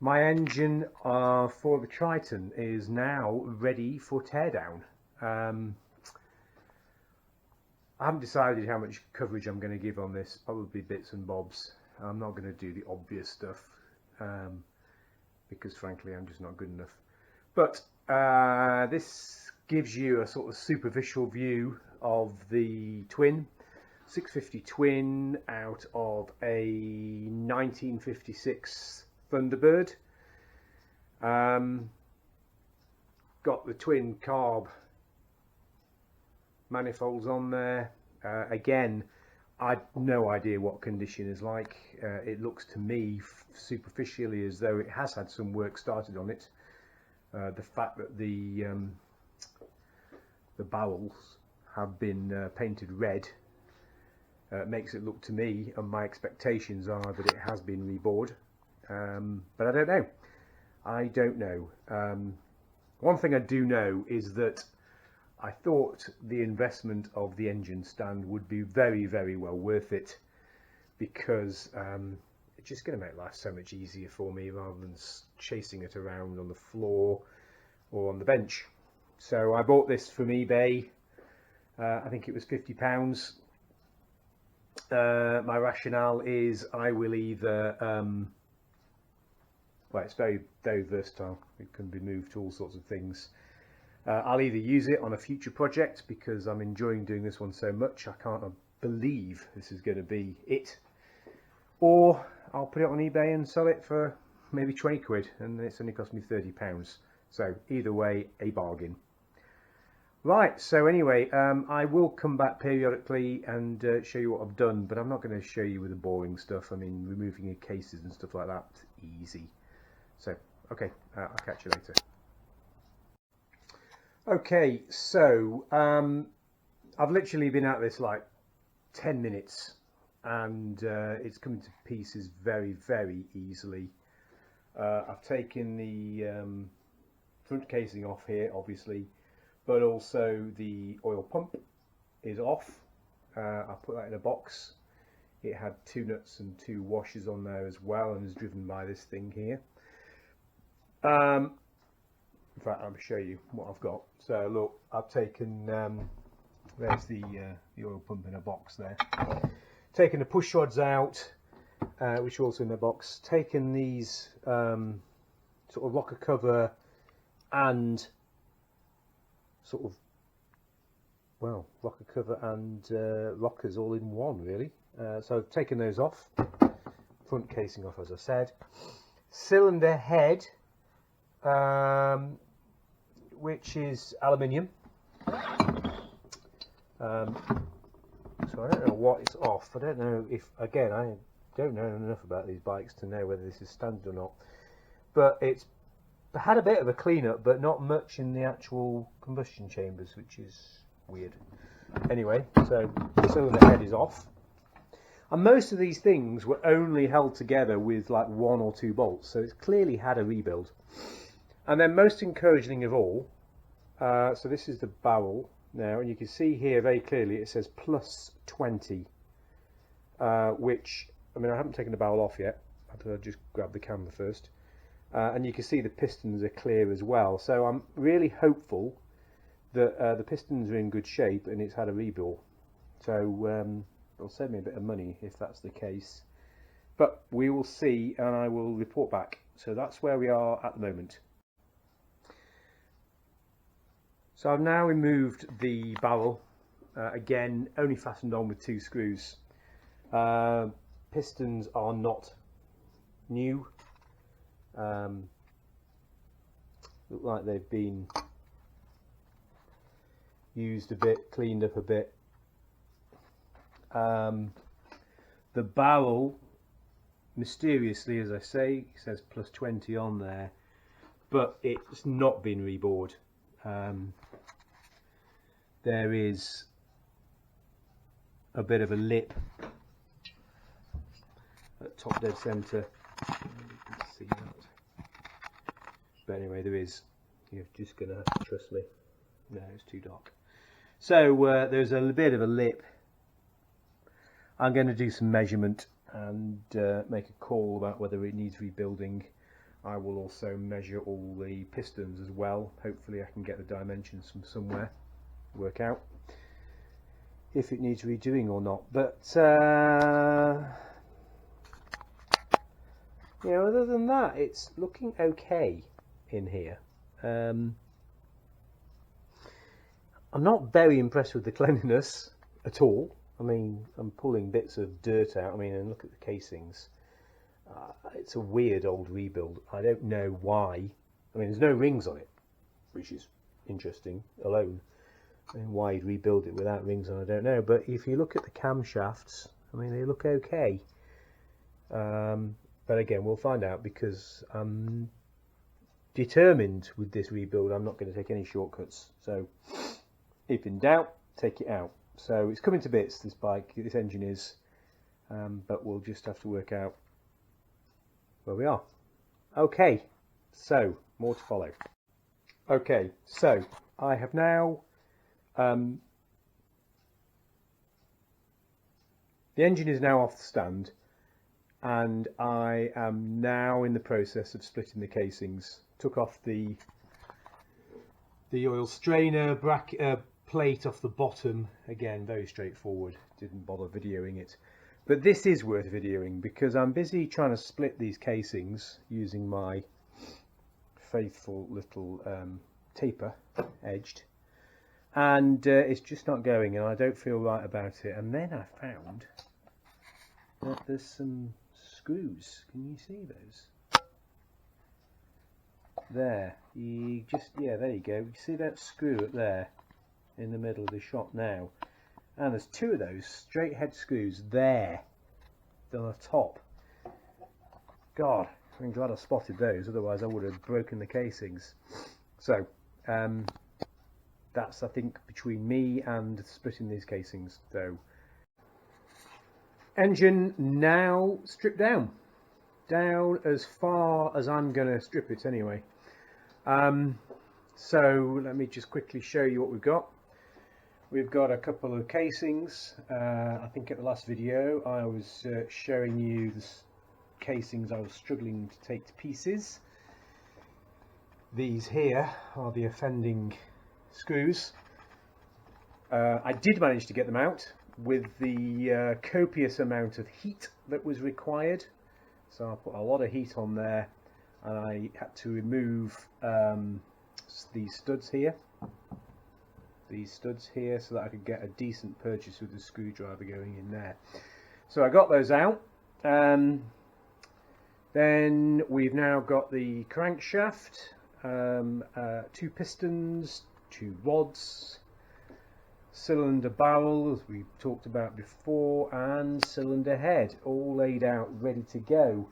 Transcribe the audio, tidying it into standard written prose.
My engine for the Triton is now ready for teardown. I haven't decided how much coverage I'm going to give on this, probably bits and bobs. I'm not going to do the obvious stuff because frankly I'm just not good enough. But this gives you a sort of superficial view of the twin. 650 twin out of a 1956 Thunderbird. Got the twin carb manifolds on there. Again, I've no idea what condition is like. It looks to me superficially as though it has had some work started on it. The fact that the barrels have been painted red makes it look to me, and my expectations are that it has been rebored, but I don't know. One thing I do know is that I thought the investment of the engine stand would be very, very well worth it, because it's just going to make life so much easier for me rather than chasing it around on the floor or on the bench. So I bought this from eBay. I think it was £50. My rationale is I will either well, it's very, very versatile. It can be moved to all sorts of things. I'll either use it on a future project because I'm enjoying doing this one so much. I can't believe this is going to be it. Or I'll put it on eBay and sell it for maybe 20 quid, and it's only cost me £30. So either way, a bargain. Right, so anyway, I will come back periodically and show you what I've done, but I'm not going to show you with the boring stuff. I mean, removing your cases and stuff like that, easy. So, okay, I'll catch you later. Okay, so I've literally been at this like 10 minutes, and it's coming to pieces very, very easily. I've taken the front casing off here, obviously, but also the oil pump is off. I put that in a box. It had 2 nuts and 2 washers on there as well, and is driven by this thing here. In fact, I'll show you what I've got. So look, I've taken there's the oil pump in a box there. Taken the push rods out, which are also in the box. Taken these sort of rocker cover and sort of, well, rocker cover and rockers all in one, really. So I've taken those off. Front casing off, as I said. Cylinder head, which is aluminium. So I don't know what it's off. I don't know if, again, I don't know enough about these bikes to know whether this is standard or not. But it's had a bit of a clean-up, but not much in the actual combustion chambers, which is weird. Anyway, so the cylinder head is off. And most of these things were only held together with like 1 or 2 bolts, so it's clearly had a rebuild. And then most encouraging of all, so this is the barrel now, and you can see here very clearly it says plus 20, which, I mean, I haven't taken the barrel off yet. I'll just grab the camera first. And you can see the pistons are clear as well. So I'm really hopeful that the pistons are in good shape and it's had a rebuild. So it'll save me a bit of money if that's the case. But we will see, and I will report back. So that's where we are at the moment. So I've now removed the barrel, again only fastened on with 2 screws. Pistons are not new, look like they've been used a bit, cleaned up a bit. The barrel, mysteriously, as I say, says plus 20 on there, but it's not been rebored. There is a bit of a lip at top dead centre. You can see that. But anyway, there is. You're just going to have to trust me. No, it's too dark. So there's a bit of a lip. I'm going to do some measurement and make a call about whether it needs rebuilding I will also measure all the pistons as well. Hopefully I can get the dimensions from somewhere, work out if it needs redoing or not. But you know, other than that, it's looking okay in here. I'm not very impressed with the cleanliness at all. I mean, I'm pulling bits of dirt out. I mean, and look at the casings. It's a weird old rebuild. I don't know why. I mean, there's no rings on it, which is interesting alone. And why you'd rebuild it without rings on, I don't know. But if you look at the camshafts, I mean, they look okay. But again, we'll find out, because I'm determined with this rebuild. I'm not going to take any shortcuts. So if in doubt, take it out. So it's coming to bits, this bike, this engine is. But we'll just have to work out where we are. Okay, so more to follow. Okay, so I have now the engine is now off the stand, and I am now in the process of splitting the casings. Took off the oil strainer plate off the bottom. Again, very straightforward, didn't bother videoing it. But this is worth videoing, because I'm busy trying to split these casings using my faithful little taper edged, and it's just not going, and I don't feel right about it. And then I found that there's some screws. Can you see those? There, there you go. You see that screw up there in the middle of the shot now, and there's two of those straight head screws there on the top. God, I'm glad I spotted those, otherwise I would have broken the casings. So that's, I think, between me and splitting these casings. So engine now stripped down as far as I'm going to strip it anyway. So let me just quickly show you what we've got. We've got a couple of casings. I think at the last video I was showing you the casings I was struggling to take to pieces. These here are the offending screws. I did manage to get them out with the copious amount of heat that was required. So I put a lot of heat on there, and I had to remove these studs here. So that I could get a decent purchase with the screwdriver going in there. So I got those out. Then we've now got the crankshaft, 2 pistons, 2 rods, cylinder barrel, as we talked about before, and cylinder head, all laid out ready to go.